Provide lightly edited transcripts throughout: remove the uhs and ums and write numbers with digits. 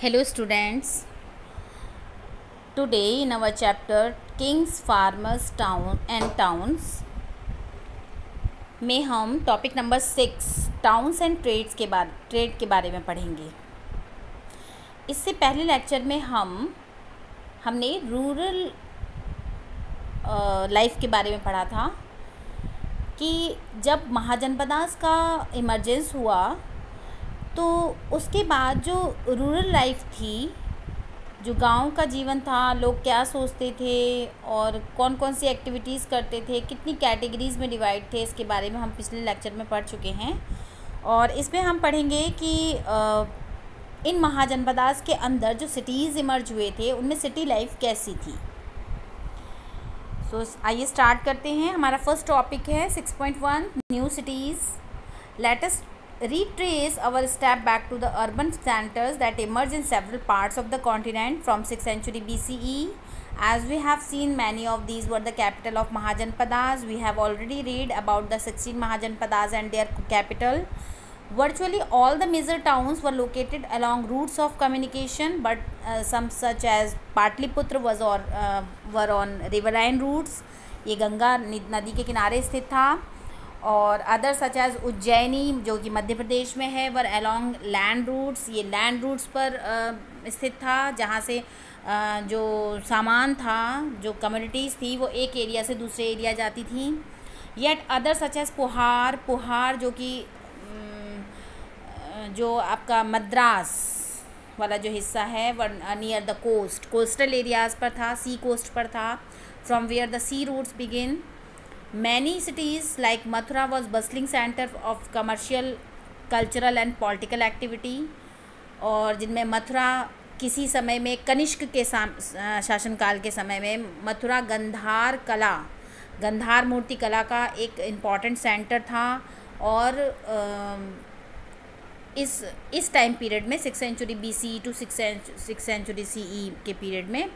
Hello students, today in our chapter Kings, Farmers, Town and Towns में हम topic number 6 towns and trade के बारे में पढ़ेंगे। इससे पहले लेक्चर में हमने रूरल लाइफ के बारे में पढ़ा था कि जब महाजनपदास का इमरजेंस हुआ तो उसके बाद जो रूरल लाइफ थी, जो गांव का जीवन था, लोग क्या सोचते थे और कौन कौन सी एक्टिविटीज़ करते थे, कितनी कैटेगरीज़ में डिवाइड थे, इसके बारे में हम पिछले लेक्चर में पढ़ चुके हैं। और इसमें हम पढ़ेंगे कि इन महाजनपदास के अंदर जो सिटीज़ इमर्ज हुए थे उनमें सिटी लाइफ कैसी थी। सो आइए स्टार्ट करते हैं। हमारा फर्स्ट टॉपिक है 6.1 new cities. Let us retrace our step back to the urban centers that emerged in several parts of the continent from 6th century BCE. As we have seen, many of these were the capital of Mahajanpadas. We have already read about the 16 Mahajanpadas and their capital. Virtually all the major towns were located along routes of communication, but some such as Patliputra were on riverine routes. ये गंगा नदी के किनारे स्थित था। और other such as Ujjaini जो कि मध्य प्रदेश में है, वर अलॉन्ग लैंड रूट्स, ये लैंड रूट्स पर स्थित था, जहाँ से जो सामान था, जो कम्युनिटीज़ थी, वो एक एरिया से दूसरे एरिया जाती थी। Yet other such as Puhar जो कि जो आपका मद्रास वाला जो हिस्सा है were near the coastal areas पर था, सी कोस्ट पर था, from where the sea routes begin. Many cities like Mathura was bustling center of commercial, cultural and political activity, और जिनमें मथुरा किसी समय में कनिष्क के शासनकाल के समय में मथुरा गंधार मूर्ति कला का एक इम्पॉर्टेंट सेंटर था। और इस टाइम पीरियड में 6th century BCE to 6th century CE के पीरियड में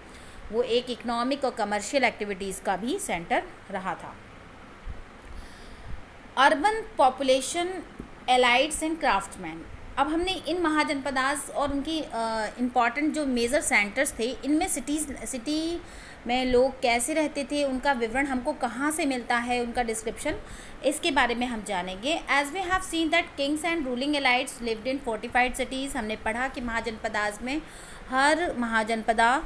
वो एक इकोनॉमिक और कमर्शियल एक्टिविटीज़ का भी सेंटर रहा था। Urban population, elites and craftsman. अब हमने इन महाजनपदास और उनकी इम्पॉर्टेंट जो मेजर सेंटर्स थे, इनमें सिटी में लोग कैसे रहते थे, उनका विवरण हमको कहाँ से मिलता है, उनका डिस्क्रिप्शन, इसके बारे में हम जानेंगे। As we have seen that kings and ruling elites lived in fortified cities. हमने पढ़ा कि महाजनपदास में हर महाजनपदा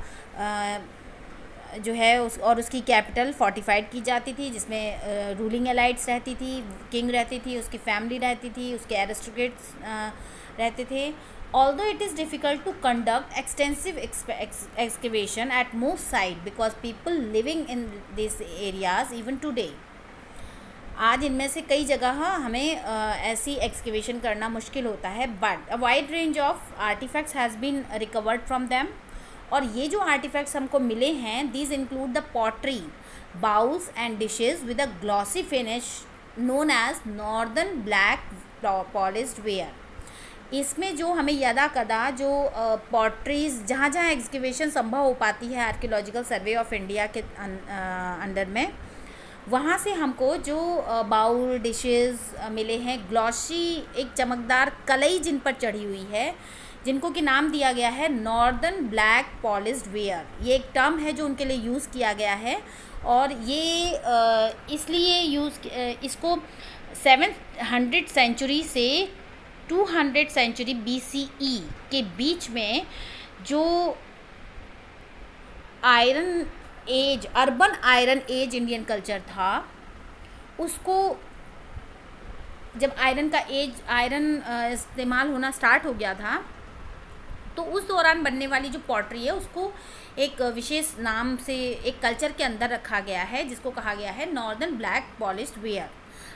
जो है उसकी कैपिटल फोर्टिफाइड की जाती थी, जिसमें रूलिंग एलाइट्स रहती थी, किंग रहती थी, उसकी फैमिली रहती थी, उसके एरिस्टोक्रेट्स रहते थे। Although it is difficult to conduct extensive excavation at most site because people living in this areas even today. आज इनमें से कई जगह हमें ऐसी एक्सकेवेशन करना मुश्किल होता है, but a wide range of artefacts has been recovered from them. और ये जो आर्टिफैक्ट्स हमको मिले हैं, these include the pottery, bowls and dishes with a glossy finish known as northern black polished ware. इसमें जो हमें यदा कदा जो पॉटरीज जहाँ जहाँ एक्सकेवेशन संभव हो पाती है आर्कियोलॉजिकल सर्वे ऑफ इंडिया के अंडर में, वहाँ से हमको जो बाउल डिशेज मिले हैं, ग्लॉसी एक चमकदार कलई जिन पर चढ़ी हुई है, जिनको कि नाम दिया गया है नॉर्दर्न ब्लैक पॉलिश्ड वेयर। ये एक टर्म है जो उनके लिए यूज़ किया गया है, और ये इसलिए इसको 700 सेंचुरी से 200 सेंचुरी BCE के बीच में जो urban iron age Indian culture था, उसको जब आयरन इस्तेमाल होना स्टार्ट हो गया था, तो उस दौरान बनने वाली जो पॉटरी है उसको एक विशेष नाम से एक कल्चर के अंदर रखा गया है, जिसको कहा गया है northern black polished ware,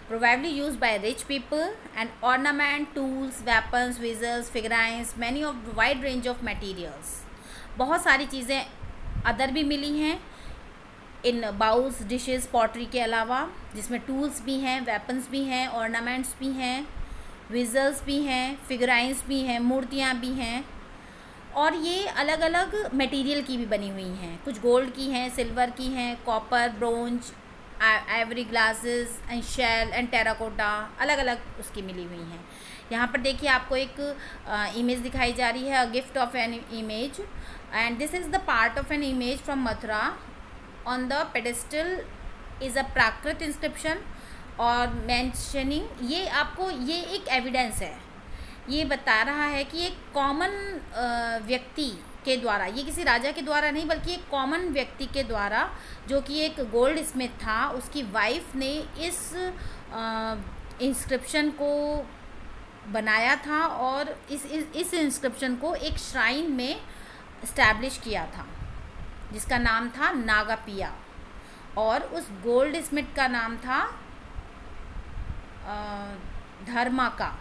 probably use by rich people and ornament, tools, weapons, vessels, figurines, many of wide range of materials. बहुत सारी चीज़ें अदर भी मिली हैं इन बाउल्स, डिशेस, पॉटरी के अलावा, जिसमें टूल्स भी हैं, वेपन्स भी हैं, ऑर्नामेंट्स भी हैं, विजल्स भी हैं, फिगराइंस भी हैं, मूर्तियाँ भी हैं। और ये अलग अलग मटेरियल की भी बनी हुई हैं, कुछ गोल्ड की हैं, सिल्वर की हैं, copper, bronze, ivory glasses and shell and terracotta, अलग अलग उसकी मिली हुई हैं। यहाँ पर देखिए आपको एक इमेज दिखाई जा रही है, a gift of an image, and this is the part of an image from Mathura. On the pedestal is a Prakrit inscription और मेंशनिंग, ये आपको ये एक एविडेंस है, ये बता रहा है कि एक कॉमन व्यक्ति के द्वारा, ये किसी राजा के द्वारा नहीं बल्कि एक कॉमन व्यक्ति के द्वारा जो कि एक गोल्ड स्मिथ था, उसकी वाइफ ने इस इंस्क्रिप्शन को बनाया था और इस इंस्क्रिप्शन को एक श्राइन में इस्टेब्लिश किया था जिसका नाम था नागापिया, और उस गोल्ड स्मिथ का नाम था धर्माका।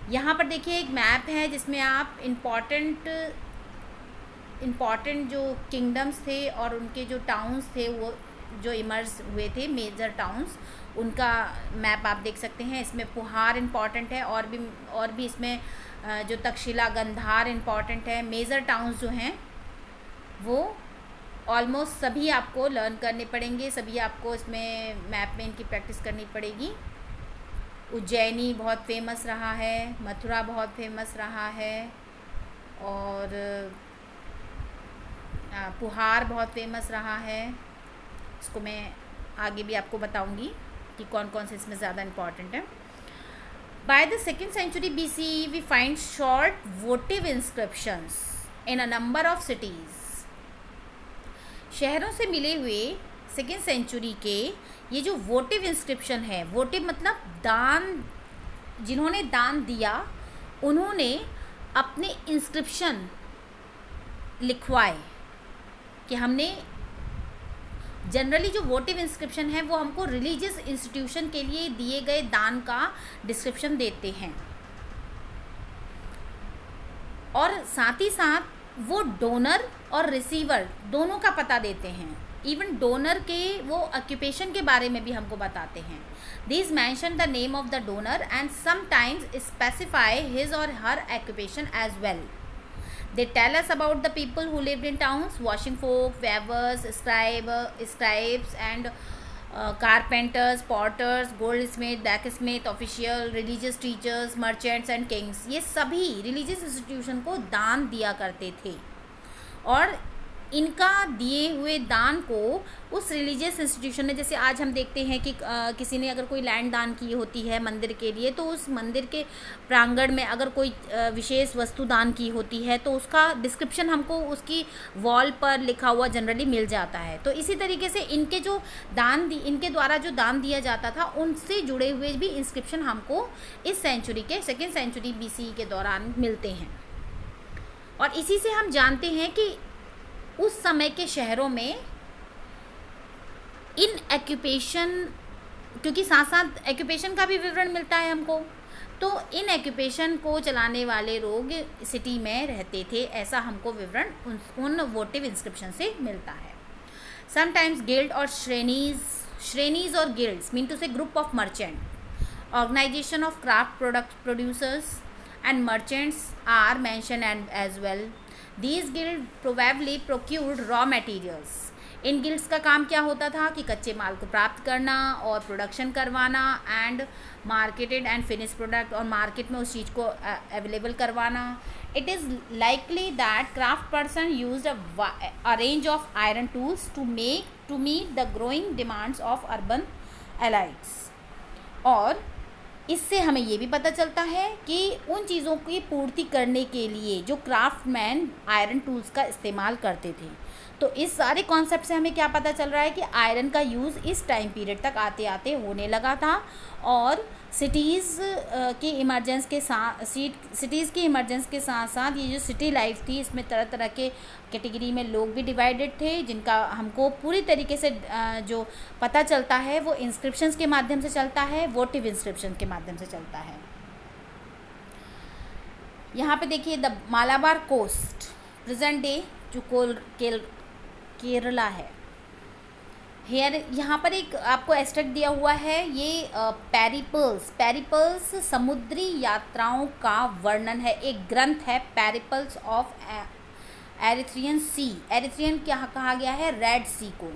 यहाँ पर देखिए एक मैप है जिसमें आप इम्पॉर्टेंट जो किंगडम्स थे और उनके जो टाउन्स थे वो जो इमर्ज हुए थे, मेजर टाउन्स, उनका मैप आप देख सकते हैं। इसमें पुहार इम्पॉर्टेंट है और भी इसमें जो तक्षशिला, गंधार इम्पॉर्टेंट है। मेजर टाउन्स जो हैं वो ऑलमोस्ट सभी आपको लर्न करने पड़ेंगे, सभी आपको इसमें मैप में इनकी प्रैक्टिस करनी पड़ेगी। उज्जैनी बहुत फेमस रहा है, मथुरा बहुत फेमस रहा है, और पुहार बहुत फेमस रहा है। इसको मैं आगे भी आपको बताऊंगी कि कौन कौन से इसमें ज़्यादा इम्पॉर्टेंट है। By the 2nd century BC we find short votive inscriptions in a number of cities. शहरों से मिले हुए 2nd सेंचुरी के ये जो वोटिव इंस्क्रिप्शन है, वोटिव मतलब दान, जिन्होंने दान दिया उन्होंने अपने इंस्क्रिप्शन लिखवाए कि हमने, जनरली जो वोटिव इंस्क्रिप्शन है वो हमको रिलीजियस इंस्टीट्यूशन के लिए दिए गए दान का डिस्क्रिप्शन देते हैं, और साथ ही साथ वो डोनर और रिसीवर दोनों का पता देते हैं। इवन डोनर के वो ऑक्यूपेशन के बारे में भी हमको बताते हैं। These mention the name of the donor and sometimes specify his or her occupation as well. They tell us about the people who lived in towns, washing folk, weavers, scribes and carpenters, potters, goldsmith, blacksmith, official, religious teachers, merchants and kings। ये सभी religious institution को दान दिया करते थे, और इनका दिए हुए दान को उस रिलीजियस इंस्टीट्यूशन ने, जैसे आज हम देखते हैं कि किसी ने अगर कोई लैंड दान की होती है मंदिर के लिए, तो उस मंदिर के प्रांगण में अगर कोई विशेष वस्तु दान की होती है तो उसका डिस्क्रिप्शन हमको उसकी वॉल पर लिखा हुआ जनरली मिल जाता है। तो इसी तरीके से इनके जो इनके द्वारा जो दान दिया जाता था उनसे जुड़े हुए भी इंस्क्रिप्शन हमको इस सेंचुरी के 2nd century BC के दौरान मिलते हैं। और इसी से हम जानते हैं कि उस समय के शहरों में इन ऑक्यूपेशन, क्योंकि साथ साथ ऑक्यूपेशन का भी विवरण मिलता है हमको, तो इन ऑक्यूपेशन को चलाने वाले लोग सिटी में रहते थे, ऐसा हमको विवरण उन वोटिव इंस्क्रिप्शन से मिलता है। समटाइम्स गिल्ड और श्रेणीज और guilds mean to say group of merchant, organisation of craft product producers and merchants are mention and as well. These guilds probably procured raw materials। इन गिल्ड्स का काम क्या होता था कि कच्चे माल को प्राप्त करना और प्रोडक्शन करवाना, and marketed and finish product, और मार्केट में उस चीज़ को अवेलेबल करवाना। It is likely that craft person used a range of iron tools to meet the growing demands of urban elites. और इससे हमें ये भी पता चलता है कि उन चीज़ों की पूर्ति करने के लिए जो क्राफ्टमैन आयरन टूल्स का इस्तेमाल करते थे, तो इस सारे कॉन्सेप्ट से हमें क्या पता चल रहा है कि आयरन का यूज़ इस टाइम पीरियड तक आते आते होने लगा था। और सिटीज़ की इमरजेंस के साथ साथ ये जो सिटी लाइफ थी, इसमें तरह तरह के कैटेगरी में लोग भी डिवाइडेड थे, जिनका हमको पूरी तरीके से जो पता चलता है वो इंस्क्रिप्शंस के माध्यम से चलता है, वोटिव इंस्क्रिप्शन के माध्यम से चलता है। यहाँ पे देखिए the Malabar coast, present day जो केरला है, हेयर यहाँ पर एक आपको एस्ट्रैक्ट दिया हुआ है। ये पेरिपल्स समुद्री यात्राओं का वर्णन है, एक ग्रंथ है, Periplus of Erythraean sea. Erythraean क्या कहा गया है, रेड सी को,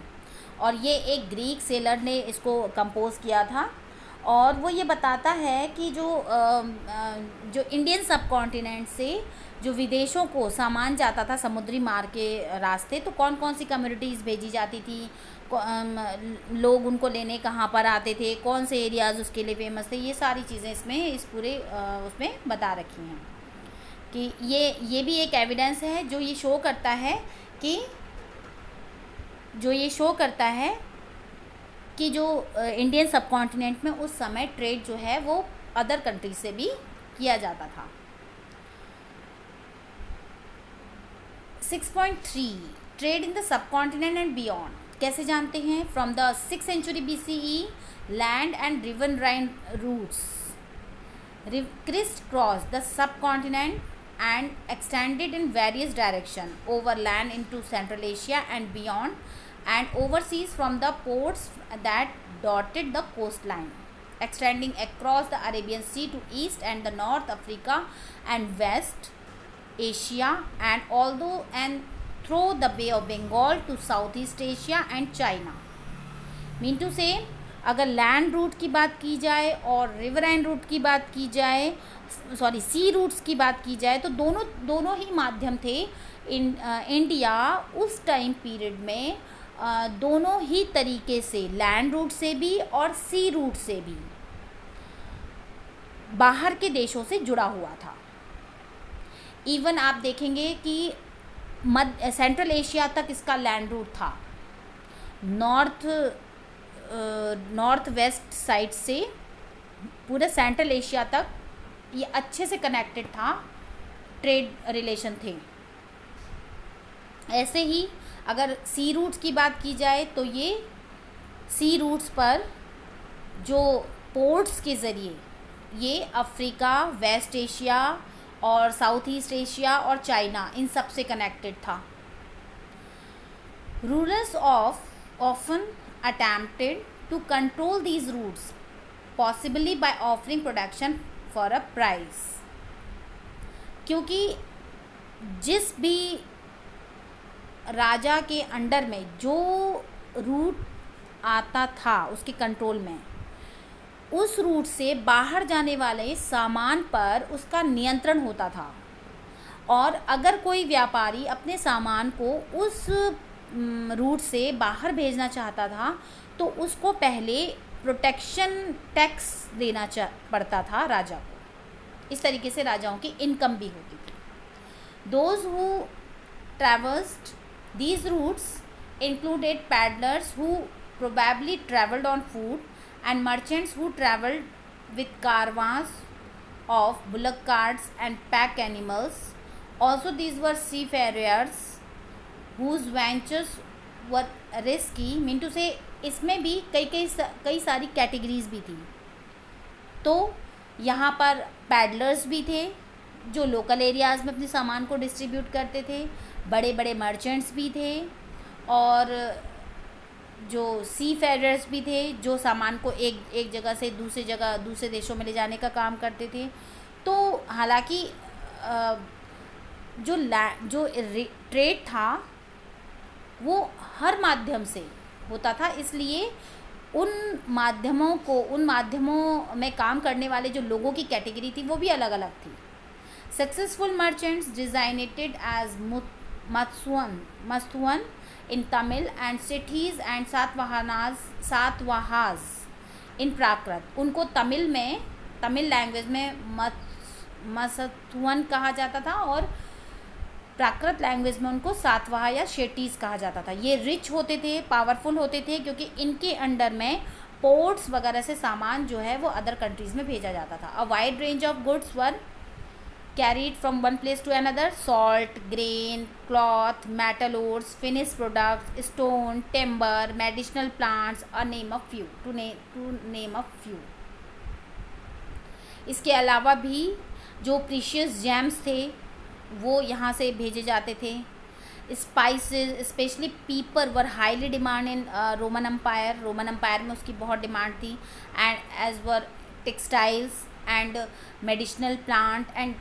और ये एक ग्रीक सेलर ने इसको कंपोज किया था। और वो ये बताता है कि जो इंडियन सब कॉन्टिनेंट से जो विदेशों को सामान जाता था समुद्री मार्ग के रास्ते, तो कौन कौन सी कम्युनिटीज़ भेजी जाती थी, लोग उनको लेने कहाँ पर आते थे, कौन से एरियाज़ उसके लिए फेमस थे, ये सारी चीज़ें इसमें इस पूरे उसमें बता रखी हैं। कि ये भी एक एविडेंस है जो ये शो करता है कि जो इंडियन सब कॉन्टिनेंट में उस समय ट्रेड जो है वो अदर कंट्री से भी किया जाता था। 6.3 trade in the subcontinent and beyond कैसे जानते हैं? From the 6th century BCE land and riverine routes crisscross the subcontinent and extended in various direction overland into Central Asia and beyond, and overseas from the ports that dotted the coastline, extending across the Arabian Sea to east and the North Africa and West Asia, and through the Bay of Bengal to Southeast Asia and China. Mean to say, अगर land route की बात की जाए और riverine root की बात की जाए, सी रूट्स की बात की जाए, तो दोनों ही माध्यम थे। इंडिया उस टाइम पीरियड में दोनों ही तरीके से, लैंड रूट से भी और सी रूट से भी, बाहर के देशों से जुड़ा हुआ था। इवन आप देखेंगे कि सेंट्रल एशिया तक इसका लैंड रूट था। नॉर्थ वेस्ट साइड से पूरे सेंट्रल एशिया तक ये अच्छे से कनेक्टेड था, ट्रेड रिलेशन थे। ऐसे ही अगर सी रूट्स की बात की जाए तो ये सी रूट्स पर जो पोर्ट्स के ज़रिए ये अफ्रीका, वेस्ट एशिया और साउथ ईस्ट एशिया और चाइना, इन सब से कनेक्टेड था। Rulers often attempted to control these routes, possibly by offering protection for a price, क्योंकि जिस भी राजा के अंडर में जो रूट आता था उसके कंट्रोल में, उस रूट से बाहर जाने वाले सामान पर उसका नियंत्रण होता था। और अगर कोई व्यापारी अपने सामान को उस रूट से बाहर भेजना चाहता था तो उसको पहले प्रोटेक्शन टैक्स देना पड़ता था राजा को। इस तरीके से राजाओं की इनकम भी होती थी। Those who traversed these routes included peddlers who probably travelled on foot and merchants who travelled with caravans of bullock carts and pack animals. Also these were seafarers whose ventures were risky, mean to say इसमें भी कई सारी categories भी थी। तो यहाँ पर peddlers भी थे जो लोकल एरियाज़ में अपने सामान को डिस्ट्रीब्यूट करते थे, बड़े बड़े मर्चेंट्स भी थे, और जो सी फेयरर्स भी थे जो सामान को एक जगह से दूसरे देशों में ले जाने का काम करते थे। तो हालांकि जो ट्रेड था वो हर माध्यम से होता था, इसलिए उन माध्यमों में काम करने वाले जो लोगों की कैटेगरी थी वो भी अलग अलग थी। Successful merchants designated as Masattuvan in Tamil and Setthis and Satthavahas in Prakrit. उनको तमिल लैंग्वेज में मस्तुअन कहा जाता था और प्राकृत लैंग्वेज में उनको सातवाह या शेटीज कहा जाता था। ये रिच होते थे, पावरफुल होते थे, क्योंकि इनके अंडर में पोर्ट्स वगैरह से सामान जो है वो अदर कंट्रीज़ में भेजा जाता था। A wide range of goods were carried from one place to another, salt, grain, cloth, metal ores, finish products, stone, timber, medicinal plants, to name a few. इसके अलावा भी जो प्रीशियस जेम्स थे वो यहाँ से भेजे जाते थे। Spices specially pepper were highly demand in Roman Empire में उसकी बहुत डिमांड थी। And as were textiles and medicinal plant, and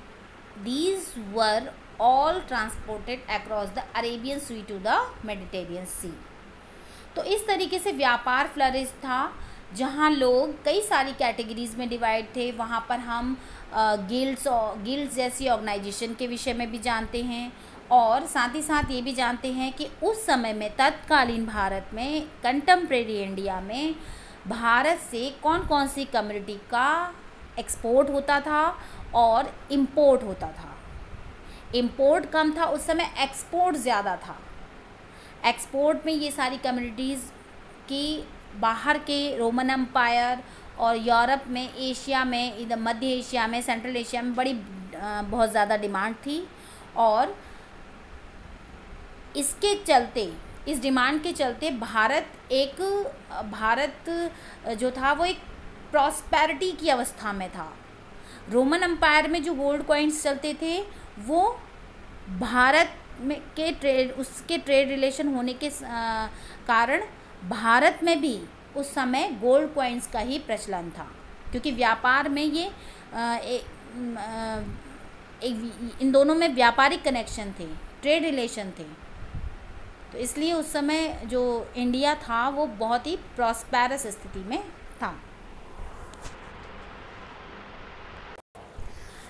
these were all transported across the Arabian Sea to the Mediterranean Sea. तो इस तरीके से व्यापार फ्लरिश था जहाँ लोग कई सारी कैटेगरीज़ में डिवाइड थे। वहाँ पर हम गिल्ड्स जैसी ऑर्गेनाइजेशन के विषय में भी जानते हैं, और साथ ही साथ ये भी जानते हैं कि उस समय में तत्कालीन भारत में, कंटेम्प्रेरी इंडिया में, भारत से कौन कौन सी कम्युनिटी का एक्सपोर्ट होता था और इम्पोर्ट होता था। इम्पोर्ट कम था उस समय, एक्सपोर्ट ज़्यादा था। एक्सपोर्ट में ये सारी कम्युनिटीज़ की बाहर के रोमन एम्पायर और यूरोप में, एशिया में, इधर मध्य एशिया में, सेंट्रल एशिया में बड़ी बहुत ज़्यादा डिमांड थी। और इसके चलते, इस डिमांड के चलते भारत जो था वो एक प्रॉस्पेरिटी की अवस्था में था। रोमन एम्पायर में जो गोल्ड कॉइन्स चलते थे वो भारत में उसके ट्रेड रिलेशन होने के कारण भारत में भी उस समय गोल्ड कॉइन्स का ही प्रचलन था, क्योंकि व्यापार में ये इन दोनों में व्यापारिक कनेक्शन थे, ट्रेड रिलेशन थे। तो इसलिए उस समय जो इंडिया था वो बहुत ही प्रॉस्पेरस स्थिति में था।